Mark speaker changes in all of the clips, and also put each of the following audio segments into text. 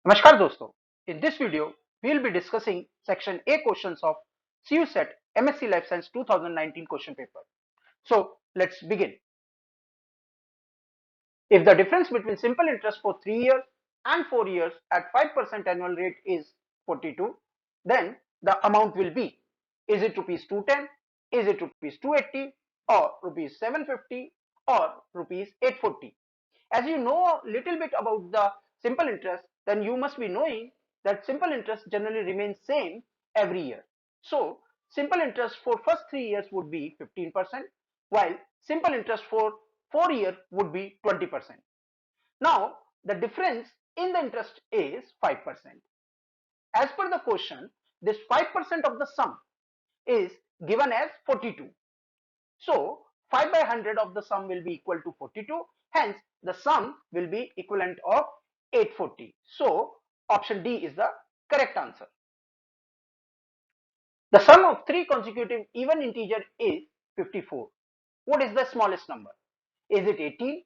Speaker 1: Namaskar dosto. In this video, we will be discussing section A questions of CUCET MSc Life Science 2019 question paper. So let's begin. If the difference between simple interest for 3 years and 4 years at 5% annual rate is 42, then the amount will be, is it rupees 210, is it rupees 280 or rupees 750 or rupees 840. As you know a little bit about the simple interest, then you must be knowing that simple interest generally remains same every year. So simple interest for first 3 years would be 15%, while simple interest for 4 years would be 20%. Now the difference in the interest is 5%. As per the question, this 5% of the sum is given as 42. So 5 by 100 of the sum will be equal to 42. Hence, the sum will be equivalent of 840. So option D is the correct answer. The sum of three consecutive even integer is 54. What is the smallest number? Is it 18,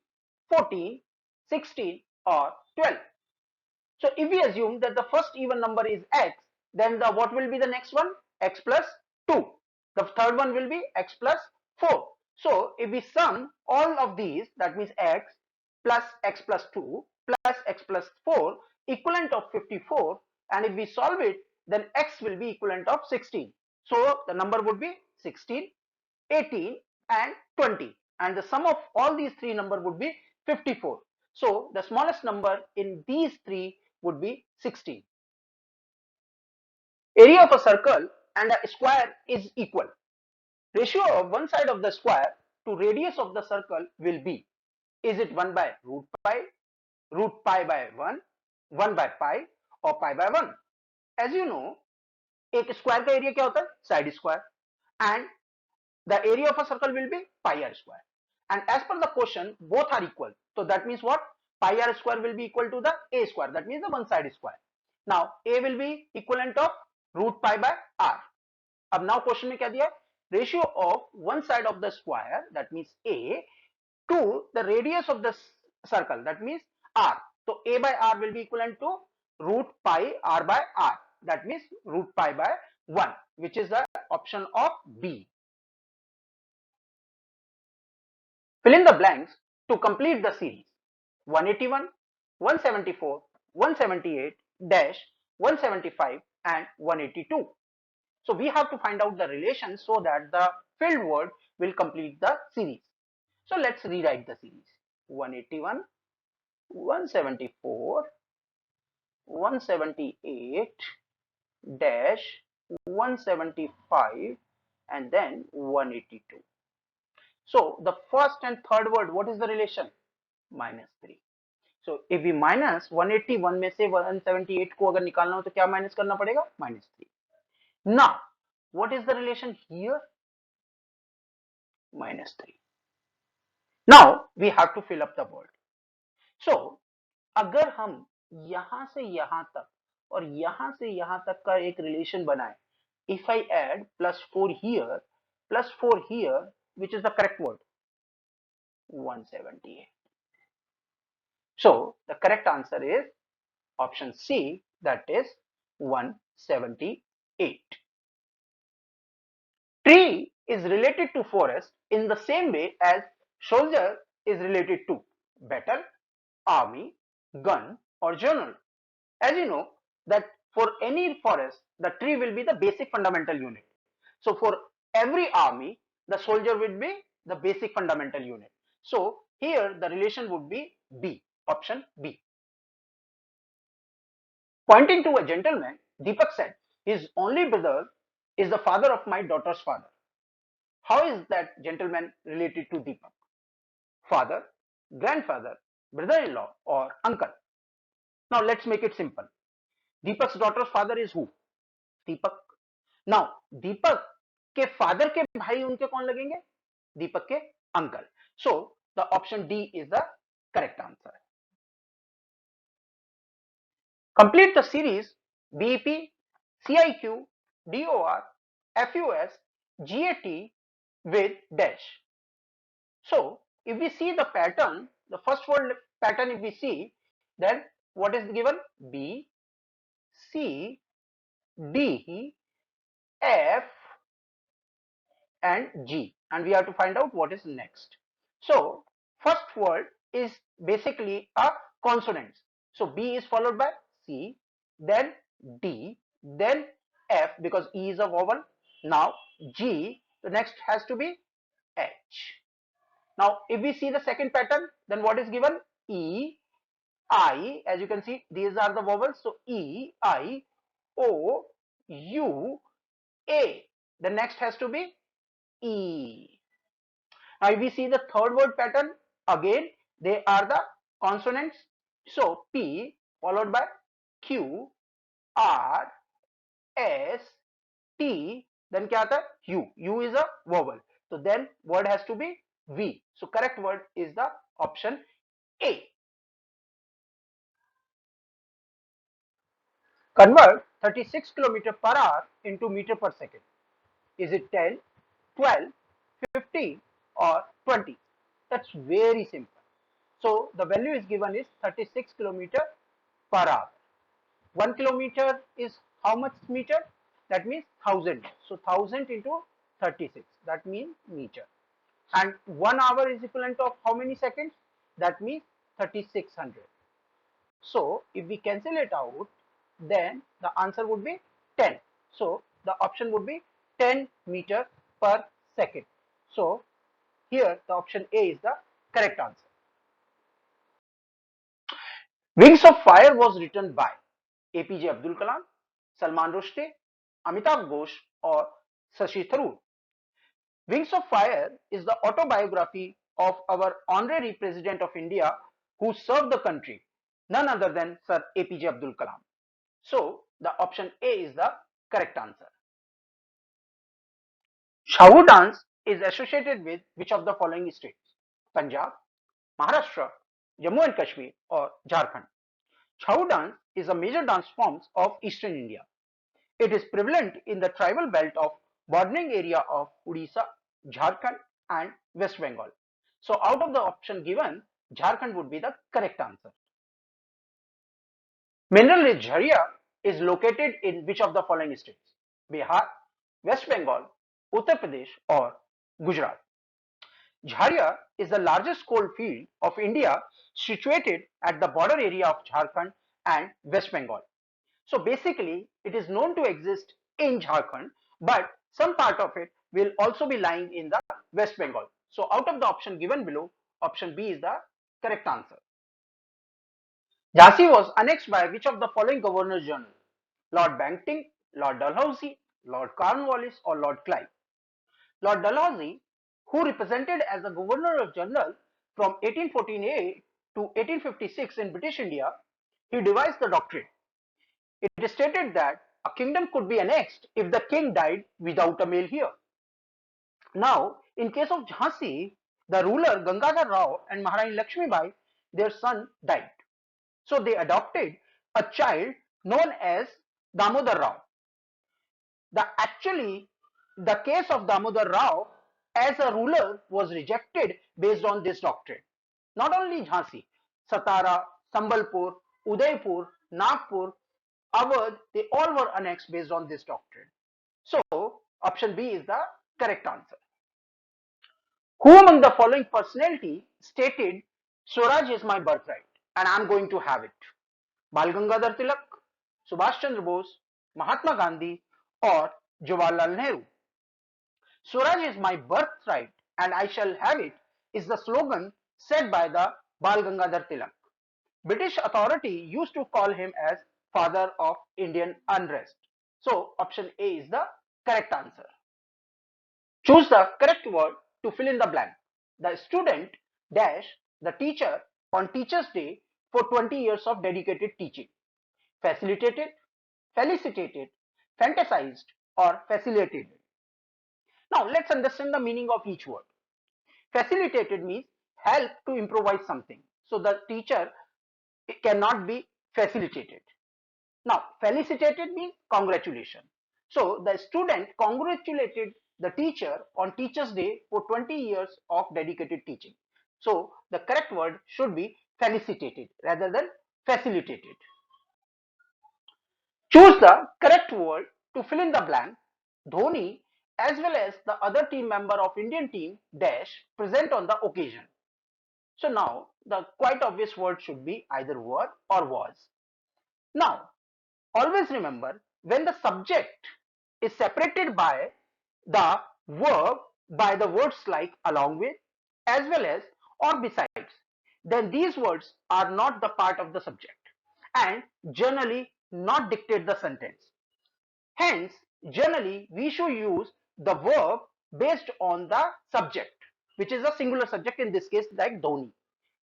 Speaker 1: 14, 16 or 12? So if we assume that the first even number is x, then what will be the next one? X plus 2. The third one will be x plus 4. So if we sum all of these, that means x plus 2 plus x plus 4 equivalent of 54, and if we solve it, then x will be equivalent of 16. So the number would be 16, 18 and 20, and the sum of all these three numbers would be 54. So the smallest number in these three would be 16. Area of a circle and a square is equal. Ratio of one side of the square to radius of the circle will be, is it 1 by root pi by 1, 1 by pi or pi by 1? As you know, एक square का area क्या होता है? Side square. And the area of a circle will be pi r square. And as per the question, both are equal. So that means what? Pi r square will be equal to the a square. That means the one side square. Now a will be equivalent of root pi by r. अब now question में क्या दिया है? Ratio of one side of the square, that means a, to the radius of the circle, that means r. So a by r will be equivalent to root pi r by r. That means root pi by 1, which is the option of B. Fill in the blanks to complete the series. 181, 174, 178, dash, 175 and 182. So we have to find out the relation so that the filled word will complete the series. So let's rewrite the series. 181, 174, 178, dash, 175 and then 182. So the first and third word, what is the relation? -3. So if we minus 181 में से 178 को अगर निकालना हो तो क्या minus करना पड़ेगा? -3. Now what is the relation here? -3. Now we have to fill up the word. So अगर हम यहां से यहां तक और यहां से यहां तक का एक रिलेशन बनाए, if I add +4 here, +4 here, which is the correct word? 178. So the correct answer is option C, that is 178. Tree is related to forest in the same way as soldier is related to battle, army, gun or journal. As you know that for any forest, the tree will be the basic fundamental unit. So for every army, the soldier will be the basic fundamental unit. So here the relation would be B, option B. Pointing to a gentleman, Deepak said, his only brother is the father of my daughter's father. How is that gentleman related to Deepak? Father, grandfather, brother-in-law or uncle? Now let's make it simple. Deepak's daughter's father is who? Deepak. Now Deepak के father के भाई उनके कौन लगेंगे? Deepak के uncle. So the option D is the correct answer. Complete the series BEP, CIQ, DOR, FUS, GAT with dash. So if we see the pattern, the first word pattern if we see, then what is given? B, C, D, F and G, and we have to find out what is next. So first word is basically a consonant. So B is followed by C, then D, then F because E is a vowel. Now G, the next has to be H. Now if we see the second pattern, then what is given? E, I, as you can see these are the vowels. So E, I, O, U, A. The next has to be E. Now if we see the third word pattern, again they are the consonants. So P followed by Q, R, S, T, then क्या आता है? U. U is a vowel. So then word has to be V. So correct word is the option A. Convert 36 km per hour into meter per second. Is it 10, 12, 15 or 20? That's very simple. So the value is given is 36 km per hour. 1 kilometer is how much meter? That means 1000. So 1000 into 36. That means meter. And 1 hour is equivalent of how many seconds? That means 3600. So if we cancel it out, then the answer would be 10. So the option would be 10 meter per second. So here the option A is the correct answer. Wings of Fire was written by APJ Abdul Kalam, Salman Rushdie, Amitav Ghosh or Shashi Tharoor. Wings of Fire is the autobiography of our honorary President of India who served the country, none other than Sir APJ Abdul Kalam. So the option A is the correct answer. Shahu dance is associated with which of the following states? Punjab, Maharashtra, Jammu and Kashmir or Jharkhand. Shahu dance is a major dance form of eastern India. It is prevalent in the tribal belt of bordering area of Odisha, Jharkhand and West Bengal. So out of the option given, Jharkhand would be the correct answer. Mineral rich Jharia is located in which of the following states? Bihar, West Bengal, Uttar Pradesh or Gujarat. Jharia is the largest coal field of India situated at the border area of Jharkhand and West Bengal. So basically it is known to exist in Jharkhand, but some part of it will also be lying in the West Bengal. So out of the option given below, option B is the correct answer. Jhansi was annexed by which of the following Governor General? Lord Banting, Lord Dalhousie, Lord Cornwallis or Lord Clive? Lord Dalhousie, who represented as the Governor General from 1848 to 1856 in British India, he devised the doctrine. It is stated that a kingdom could be annexed if the king died without a male heir. Now, in case of Jhansi, the ruler Gangadhar Rao and Maharani Lakshmibai, their son died. So they adopted a child known as Damodar Rao. The case of Damodar Rao as a ruler was rejected based on this doctrine. Not only Jhansi, Satara, Sambalpur, Udaipur, Nagpur, Awadh, they all were annexed based on this doctrine. So option B is the correct answer. Who among the following personality stated Swaraj is my birthright and I am going to have it? Bal Gangadhar Tilak, Subhash Chandra Bose, Mahatma Gandhi or Jawaharlal Nehru? Swaraj is my birthright and I shall have it is the slogan said by the Bal Gangadhar Tilak. British authority used to call him as father of Indian unrest. So option A is the correct answer. Choose the correct word to fill in the blank. The student dash the teacher on Teachers' Day for 20 years of dedicated teaching. Facilitated, felicitated, fantasized or facilitated. Now let's understand the meaning of each word. Facilitated means help to improvise something. So the teacher cannot be facilitated. Now felicitated means congratulations. So the student congratulated the teacher on Teachers' Day for 20 years of dedicated teaching. So the correct word should be felicitated rather than facilitated. Choose the correct word to fill in the blank. Dhoni as well as the other team member of Indian team dash present on the occasion. So now the quite obvious word should be either were or was. Now always remember, when the subject is separated by the verb by the words like along with, as well as, or besides, then these words are not the part of the subject and generally not dictate the sentence. Hence, generally we should use the verb based on the subject, which is a singular subject, in this case like Dhoni.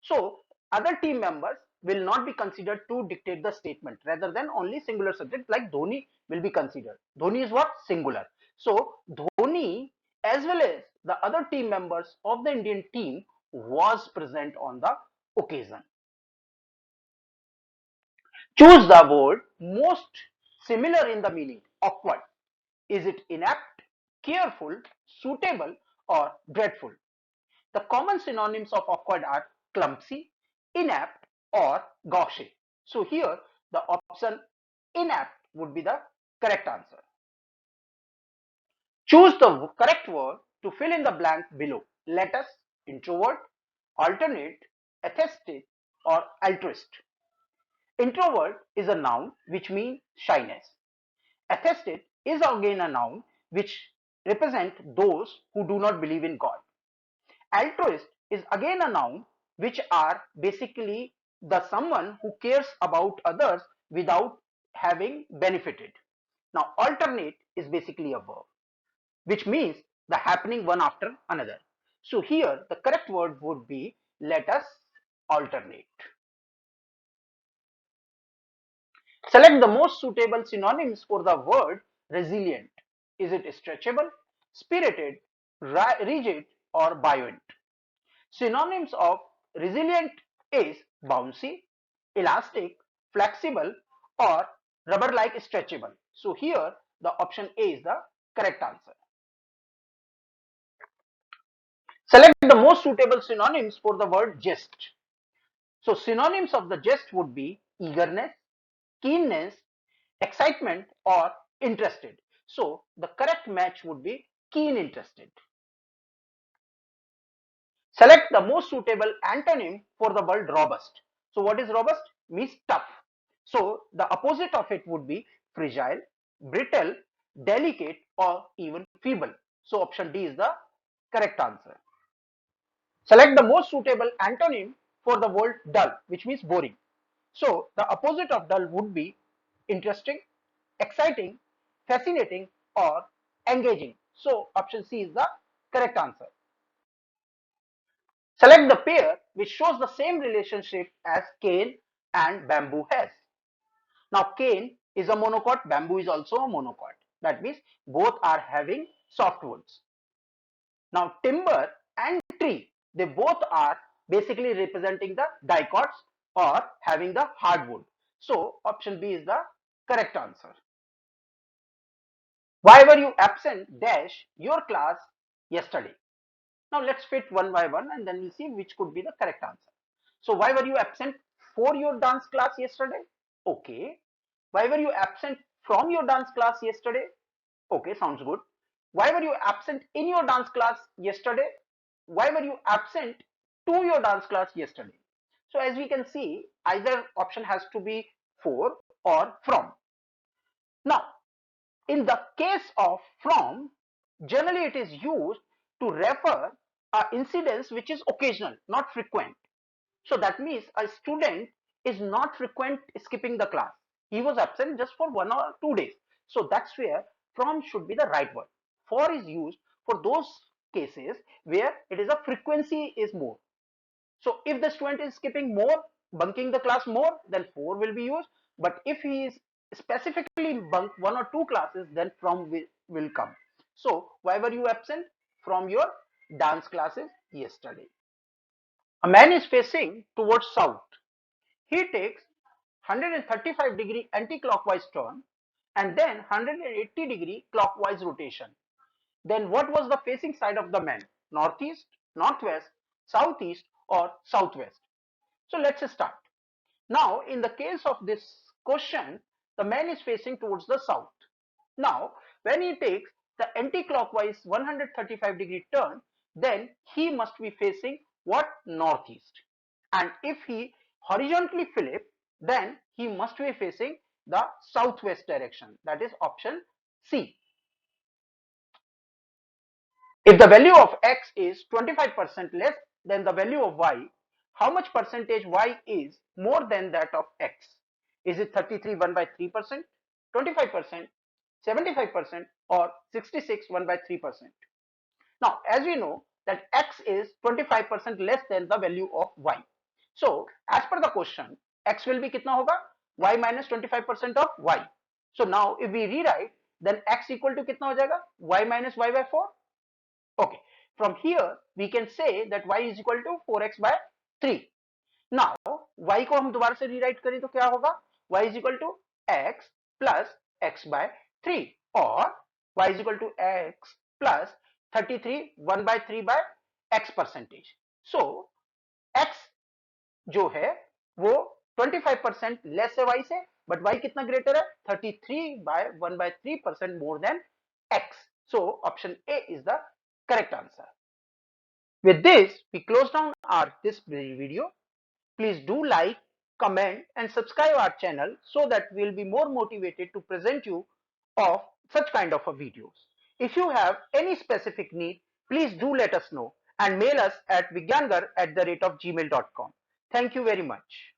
Speaker 1: So other team members will not be considered to dictate the statement, rather than only singular subject like Dhoni will be considered. Dhoni is what? Singular. So Dhoni as well as the other team members of the Indian team was present on the occasion. Choose the word most similar in the meaning. Awkward. Is it inapt, careful, suitable, or dreadful? The common synonyms of awkward are clumsy, inapt, or gauche. So here the option inapt would be the correct answer. Choose the correct word to fill in the blank below. Let us, introvert, alternate, atheistic, or altruist. Introvert is a noun which means shyness. Atheistic is again a noun which represent those who do not believe in God. Altruist is again a noun which are basically the someone who cares about others without having benefited. Now alternate is basically a verb which means the happening one after another. So here the correct word would be let us alternate. Select the most suitable synonyms for the word resilient. Is it stretchable, spirited, rigid, or buoyant? Synonyms of resilient is bouncy, elastic, flexible, or rubber-like stretchable. So here the option A is the correct answer. Select the most suitable synonyms for the word jest. So synonyms of the jest would be eagerness, keenness, excitement, or interested. So the correct match would be keen interested. Select the most suitable antonym for the word robust. So what is robust? Means tough. So the opposite of it would be fragile, brittle, delicate, or even feeble. So option D is the correct answer. Select the most suitable antonym for the word dull, which means boring. So the opposite of dull would be interesting, exciting, fascinating, or engaging. So option C is the correct answer. Select the pair which shows the same relationship as cane and bamboo has. Now cane is a monocot, bamboo is also a monocot. That means both are having softwoods. Now timber and tree, they both are basically representing the dicots or having the hardwood. So option B is the correct answer. Why were you absent dash your class yesterday? Now let's fit one by one and then we'll see which could be the correct answer. So why were you absent for your dance class yesterday? Okay. Why were you absent from your dance class yesterday? Okay, sounds good. Why were you absent in your dance class yesterday? Why were you absent to your dance class yesterday? So as we can see, either option has to be for or from. Now, in the case of from, generally it is used to refer a incidence which is occasional, not frequent. So that means a student is not frequent skipping the class. He was absent just for 1 or 2 days. So that's where from should be the right word. For is used for those cases where it is a frequency is more. So if the student is skipping more, bunking the class more, then for will be used. But if he is specifically bunk 1 or 2 classes, then from will come. So why were you absent from your dance classes yesterday? A man is facing towards south. He takes 135-degree anti-clockwise turn and then 180-degree clockwise rotation. Then what was the facing side of the man? Northeast, northwest, southeast, or southwest? So let's start. Now in the case of this question, the man is facing towards the south. Now when he takes the anti-clockwise 135-degree turn, then he must be facing what? Northeast. And if he horizontally flip, then he must be facing the southwest direction, that is option C. If the value of x is 25% less than the value of y, how much percentage y is more than that of x? Is it 33 1 by 3%, 25%, 75%, or 66 1 by 3%? Now as we know that x is 25% less than the value of y. So as per the question, x will be kitna hoga? Y minus 25% of y. So now if we rewrite, then x equal to kitna ho jayega? Y minus y by 4. Okay, from here we can say that y is equal to 4x by 3. Now y को हम दोबारा से rewrite करें तो क्या होगा? Y is equal to x plus x by 3 और y is equal to x plus 33 1 by 3 by x percentage. So x जो है वो 25% लेस है y से, but y कितना ग्रेटर है? 33 by 1 by 3% more than x. So option A is the correct answer. With this, we close down this video. Please do like, comment and subscribe our channel so that we will be more motivated to present you of such kind of videos. If you have any specific need, please do let us know and mail us at vegyangar@gmail.com. Thank you very much.